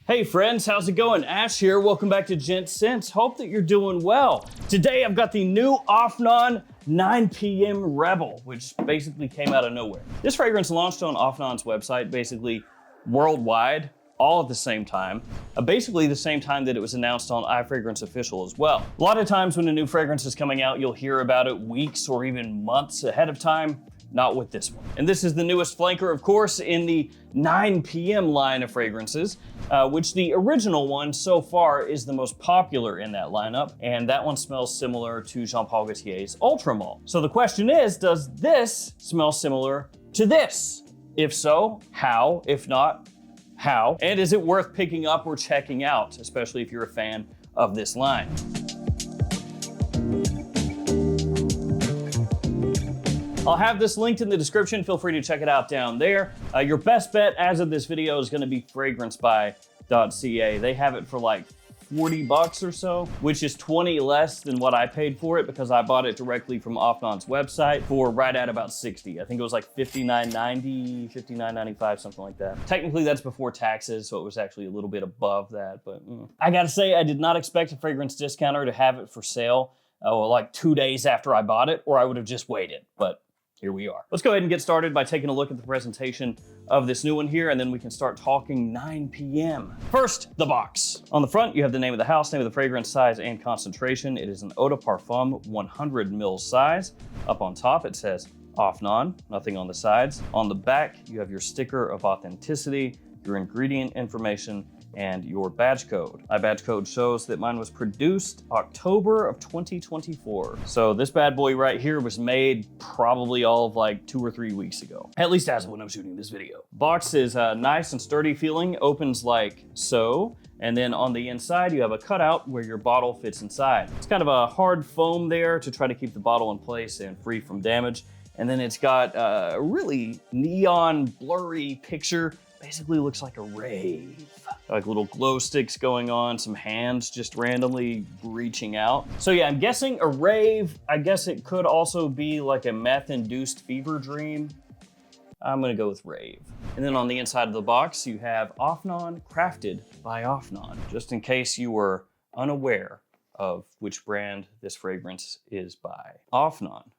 Hey friends, how's it going? Ash here. Welcome back to Gents. Hope that you're doing well. Today I've got the new Afnan 9 PM Rebel, which basically came out of nowhere. This fragrance launched on Afnan's website, basically worldwide, all at the same time. Basically the same time that it was announced on iFragrance Official as well. A lot of times when a new fragrance is coming out, you'll hear about it weeks or even months ahead of time. Not with this one. And this is the newest flanker, of course, in the 9 PM line of fragrances, which the original one so far is the most popular in that lineup. And that one smells similar to Jean Paul Gaultier's Ultra Malt. So the question is, does this smell similar to this? If so, how? If not, how? And is it worth picking up or checking out, especially if you're a fan of this line? I'll have this linked in the description. Feel free to check it out down there. Your best bet as of this video is gonna be fragrancebuy.ca. They have it for like 40 bucks or so, which is 20 less than what I paid for it because I bought it directly from Afnan's website for right at about 60. I think it was like $59.90, $59.95, something like that. Technically that's before taxes, so it was actually a little bit above that, but I gotta say, I did not expect a fragrance discounter to have it for sale like 2 days after I bought it, or I would have just waited, but here we are. Let's go ahead and get started by taking a look at the presentation of this new one here, and then we can start talking 9 PM. First, the box. On the front, you have the name of the house, name of the fragrance, size, and concentration. It is an Eau de Parfum 100 ml size. Up on top, it says Afnan, nothing on the sides. On the back, you have your sticker of authenticity, your ingredient information, and your badge code. My badge code shows that mine was produced October of 2024. So this bad boy right here was made probably all of like 2 or 3 weeks ago. At least as of when I'm shooting this video. Box is nice and sturdy feeling, opens like so. And then on the inside, you have a cutout where your bottle fits inside. It's kind of a hard foam there to try to keep the bottle in place and free from damage. And then it's got a really neon blurry picture. Basically looks like a rave. Like little glow sticks going on, some hands just randomly reaching out. So yeah, I'm guessing a rave. I guess it could also be like a meth-induced fever dream. I'm gonna go with rave. And then on the inside of the box, you have Afnan, crafted by Afnan. Just in case you were unaware of which brand this fragrance is by. Afnan,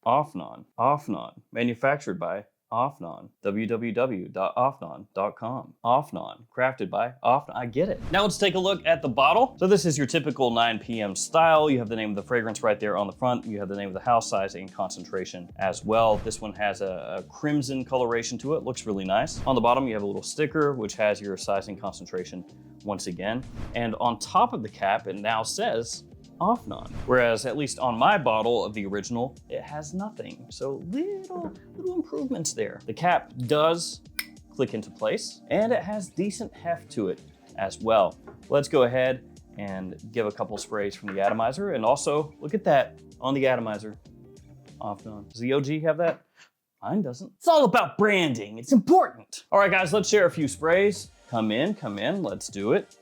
Afnan, Afnan, manufactured by Afnan, www.afnan.com. Afnan, crafted by Afnan. I get it. Now let's take a look at the bottle. So this is your typical 9 PM style. You have the name of the fragrance right there on the front. You have the name of the house, size, and concentration as well. This one has a crimson coloration to it. Looks really nice. On the bottom, you have a little sticker, which has your size and concentration once again. And on top of the cap, it now says Afnan. Whereas at least on my bottle of the original, it has nothing. So little improvements there. The cap does click into place and it has decent heft to it as well. Let's go ahead and give a couple sprays from the atomizer, and also look at that on the atomizer. Afnan. Does the OG have that? Mine doesn't. It's all about branding. It's important. All right, guys, let's share a few sprays. Come in, let's do it.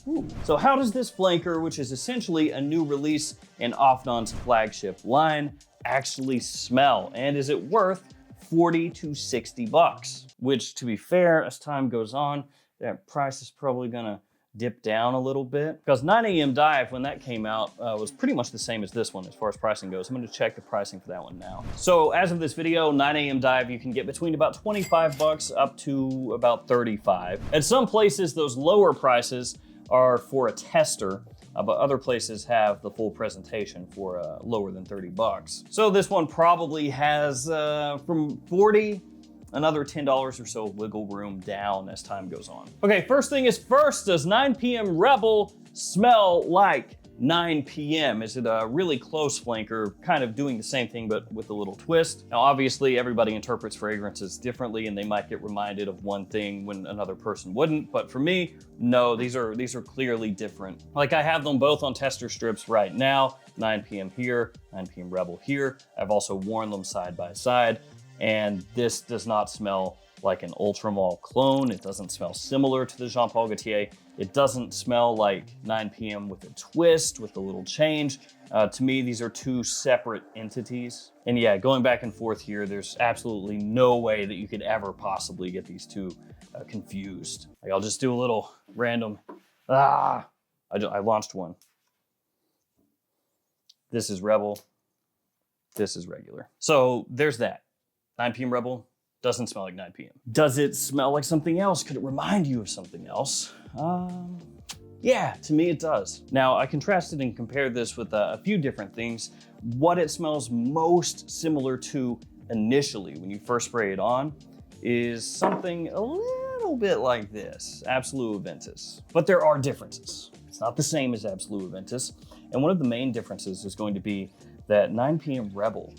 Ooh. So how does this flanker, which is essentially a new release in Afnan's flagship line, actually smell? And is it worth 40 to 60 bucks? Which, to be fair, as time goes on, that price is probably gonna dip down a little bit. Because 9 AM Dive, when that came out, was pretty much the same as this one as far as pricing goes. I'm gonna check the pricing for that one now. So as of this video, 9 AM Dive, you can get between about 25 bucks up to about 35. At some places, those lower prices are for a tester, but other places have the full presentation for lower than 30 bucks. So this one probably has from 40, another $10 or so wiggle room down as time goes on. Okay, first thing is first, does 9 PM Rebel smell like 9 PM? Is it a really close flanker, kind of doing the same thing but with a little twist? Now obviously everybody interprets fragrances differently and they might get reminded of one thing when another person wouldn't, but for me, no, these are clearly different. Like I have them both on tester strips right now, 9 PM here, 9 PM Rebel here. I've also worn them side by side, and this does not smell like an Ultra Malt clone. It doesn't smell similar to the Jean Paul Gaultier. It doesn't smell like 9 PM with a twist, with a little change. To me, these are two separate entities. And yeah, going back and forth here, there's absolutely no way that you could ever possibly get these two confused. Like I'll just do a little random, I launched one. This is Rebel, this is regular. So there's that. 9 p.m. Rebel doesn't smell like 9 p.m. Does it smell like something else? Could it remind you of something else? Yeah, to me it does. Now I contrasted and compared this with a few different things. What it smells most similar to initially when you first spray it on is something a little bit like this, Absolute Aventus. But there are differences. It's not the same as Absolute Aventus. And one of the main differences is going to be that 9 p.m. Rebel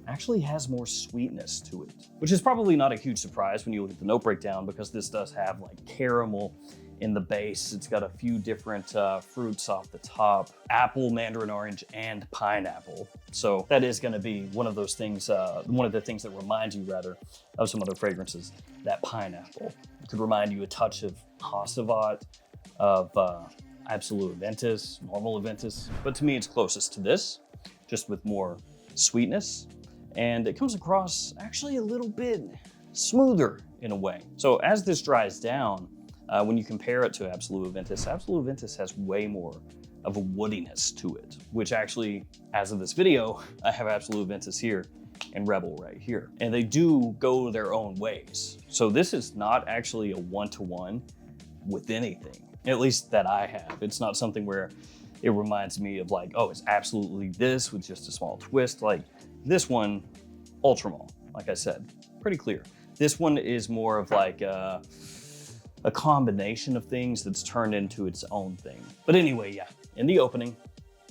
actually has more sweetness to it, which is probably not a huge surprise when you look at the note breakdown, because this does have like caramel in the base. It's got a few different fruits off the top, apple, mandarin orange, and pineapple. So that is gonna be one of those things, one of the things that reminds you rather of some other fragrances. That pineapple could remind you a touch of Hasavat, of Absolute Aventus, normal Aventus. But to me, it's closest to this, just with more sweetness. And it comes across actually a little bit smoother in a way. So as this dries down, when you compare it to Absolute Aventus has way more of a woodiness to it, which actually, as of this video, I have Absolute Aventus here and Rebel right here. And they do go their own ways. So this is not actually a one-to-one with anything, at least that I have. It's not something where it reminds me of like, oh, it's absolutely this with just a small twist. Like this one, Ultramall, like I said, pretty clear. This one is more of like a combination of things that's turned into its own thing. But anyway, yeah, in the opening,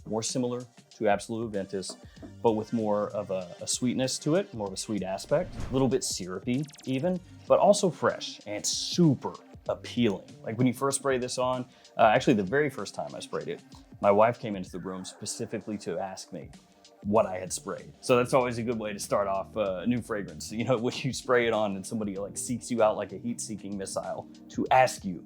more similar to Absolute Aventus, but with more of a sweetness to it, more of a sweet aspect, a little bit syrupy even, but also fresh and super appealing. Like when you first spray this on, actually the very first time I sprayed it, my wife came into the room specifically to ask me what I had sprayed. So that's always a good way to start off a new fragrance. You know, when you spray it on and somebody like seeks you out like a heat-seeking missile to ask you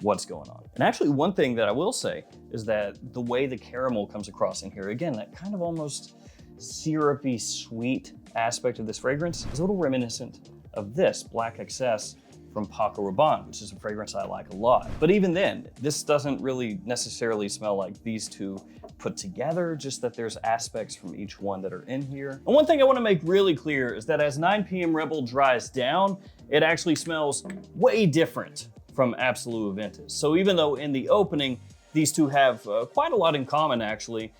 what's going on. And actually one thing that I will say is that the way the caramel comes across in here, again, that kind of almost syrupy sweet aspect of this fragrance is a little reminiscent of this Black Excess from Paco Rabanne, which is a fragrance I like a lot. But even then, this doesn't really necessarily smell like these two put together, just that there's aspects from each one that are in here. And one thing I wanna make really clear is that as 9 p.m. Rebel dries down, it actually smells way different from Absolute Aventus. So even though in the opening, these two have quite a lot in common actually,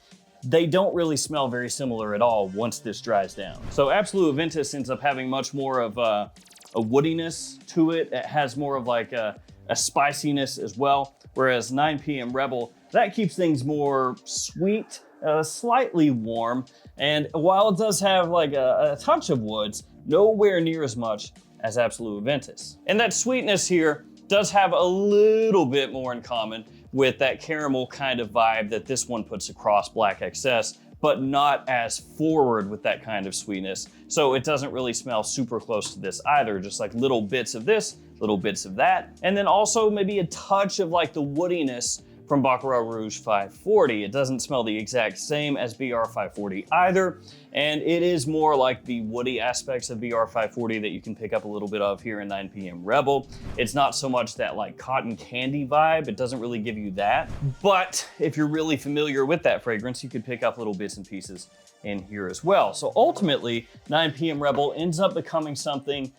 they don't really smell very similar at all once this dries down. So Absolute Aventus ends up having much more of a woodiness to it. It has more of like a spiciness as well. Whereas 9 p.m. Rebel, that keeps things more sweet, slightly warm. And while it does have like a touch of woods, nowhere near as much as Absolute Aventus. And that sweetness here does have a little bit more in common with that caramel kind of vibe that this one puts across Black Excess, but not as forward with that kind of sweetness. So it doesn't really smell super close to this either, just like little bits of this, little bits of that. And then also maybe a touch of like the woodiness from Baccarat Rouge 540. It doesn't smell the exact same as BR 540 either. And it is more like the woody aspects of BR 540 that you can pick up a little bit of here in 9 p.m. Rebel. It's not so much that like cotton candy vibe. It doesn't really give you that. But if you're really familiar with that fragrance, you could pick up little bits and pieces in here as well. So ultimately, 9 p.m. Rebel ends up becoming something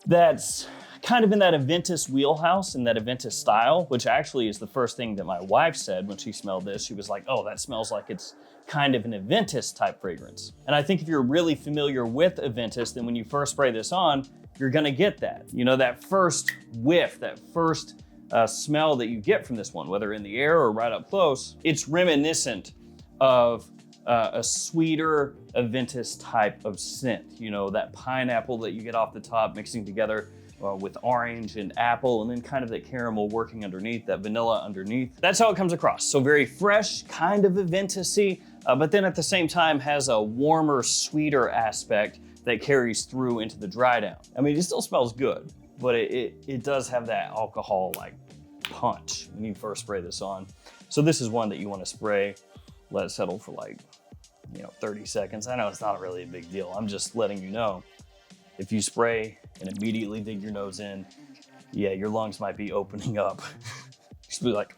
that's kind of in that Aventus wheelhouse, in that Aventus style, which actually is the first thing that my wife said when she smelled this. She was like, oh, that smells like it's kind of an Aventus type fragrance. And I think if you're really familiar with Aventus, then when you first spray this on, you're gonna get that. You know, that first whiff, that first smell that you get from this one, whether in the air or right up close, it's reminiscent of a sweeter Aventus type of scent. You know, that pineapple that you get off the top mixing together with orange and apple, and then kind of that caramel working underneath, that vanilla underneath. That's how it comes across. So very fresh, kind of Aventus-y, but then at the same time has a warmer, sweeter aspect that carries through into the dry down. I mean, it still smells good, but it does have that alcohol like punch when you first spray this on. So this is one that you want to spray, let it settle for like, 30 seconds. I know it's not really a big deal. I'm just letting you know. If you spray and immediately dig your nose in, yeah, your lungs might be opening up. Just be like,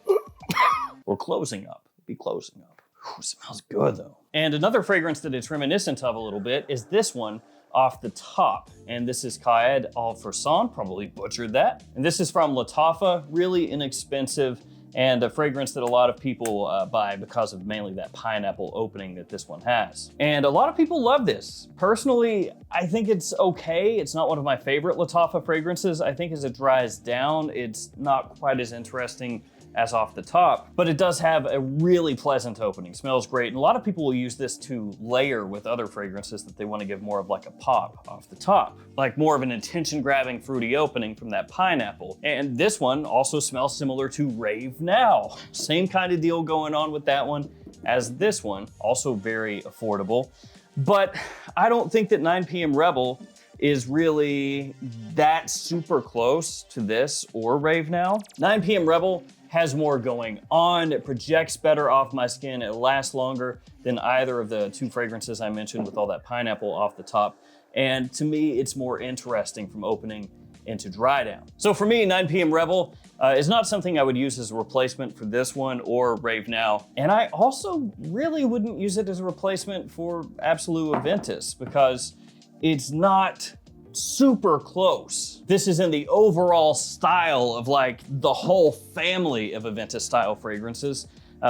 or closing up. Be closing up. Ooh, smells good though. And another fragrance that it's reminiscent of a little bit is this one off the top. And this is Caed Al Farsan, probably butchered that. And this is from Lattafa, really inexpensive and a fragrance that a lot of people buy because of mainly that pineapple opening that this one has. And a lot of people love this. Personally, I think it's okay. It's not one of my favorite Lattafa fragrances. I think as it dries down, it's not quite as interesting as off the top, but it does have a really pleasant opening. Smells great. And a lot of people will use this to layer with other fragrances that they want to give more of like a pop off the top, like more of an attention-grabbing fruity opening from that pineapple. And this one also smells similar to Rave Now. Same kind of deal going on with that one as this one, also very affordable. But I don't think that 9 PM Rebel is really that super close to this or Rave Now. 9 PM Rebel has more going on. It projects better off my skin. It lasts longer than either of the two fragrances I mentioned with all that pineapple off the top. And to me, it's more interesting from opening into dry down. So for me, 9 PM Rebel is not something I would use as a replacement for this one or Rave Now. And I also really wouldn't use it as a replacement for Absolute Aventus because it's not super close. This is in the overall style of like the whole family of Aventus style fragrances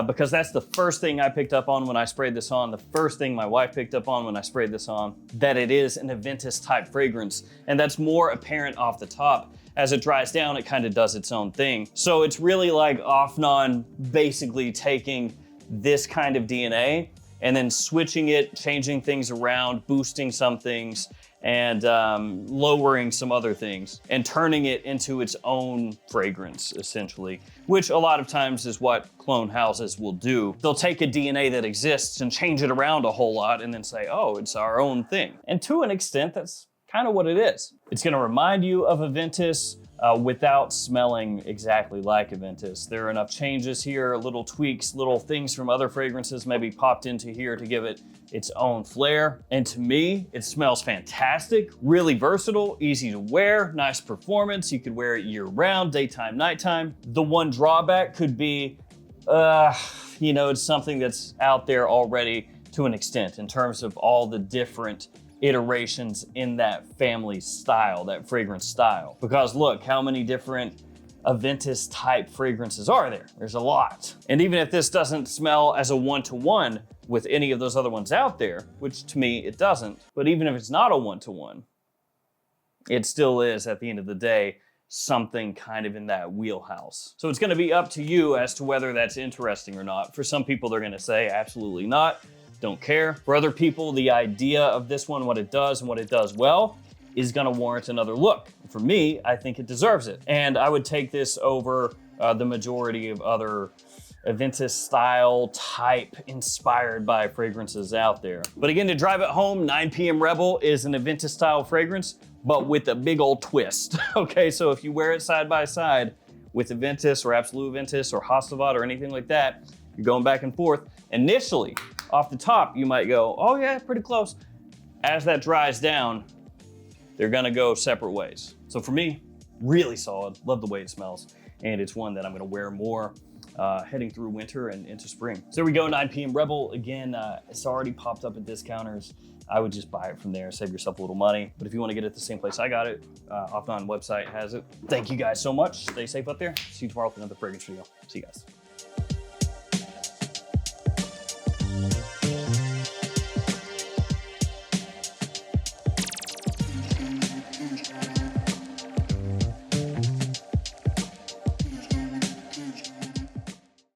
because that's the first thing I picked up on when I sprayed this on, the first thing my wife picked up on when I sprayed this on, that it is an Aventus type fragrance. And that's more apparent off the top. As it dries down, it kind of does its own thing. So it's really like Afnan basically taking this kind of DNA and then switching it, changing things around, boosting some things, and lowering some other things, and turning it into its own fragrance, essentially, which a lot of times is what clone houses will do. They'll take a DNA that exists and change it around a whole lot and then say, oh, it's our own thing. And to an extent, that's kind of what it is. It's gonna remind you of Aventus without smelling exactly like Aventus. There are enough changes here, little tweaks, little things from other fragrances maybe popped into here to give it its own flair. And to me, it smells fantastic, really versatile, easy to wear, nice performance. You could wear it year round, daytime, nighttime. The one drawback could be, you know, it's something that's out there already to an extent in terms of all the different iterations in that family style, that fragrance style. Because look, how many different Aventus type fragrances are there? There's a lot. And even if this doesn't smell as a one-to-one with any of those other ones out there, which to me it doesn't, but even if it's not a one-to-one, it still is at the end of the day something kind of in that wheelhouse. So it's gonna be up to you as to whether that's interesting or not. For some people, they're gonna say absolutely not, don't care. For other people, the idea of this one, what it does and what it does well, is gonna warrant another look. For me, I think it deserves it. And I would take this over the majority of other Aventus style type inspired by fragrances out there. But again, to drive it home, 9 PM Rebel is an Aventus style fragrance, but with a big old twist. Okay, so if you wear it side by side with Aventus or Absolute Aventus or Hasselblad or anything like that, you're going back and forth. Initially, off the top, you might go, oh yeah, pretty close. As that dries down, they're gonna go separate ways. So for me, really solid, love the way it smells. And it's one that I'm gonna wear more heading through winter and into spring. So there we go, 9 PM Rebel. Again, it's already popped up at discounters. I would just buy it from there, save yourself a little money. But if you wanna get it the same place I got it, Afnan website has it. Thank you guys so much. Stay safe out there. See you tomorrow with another fragrance video. See you guys.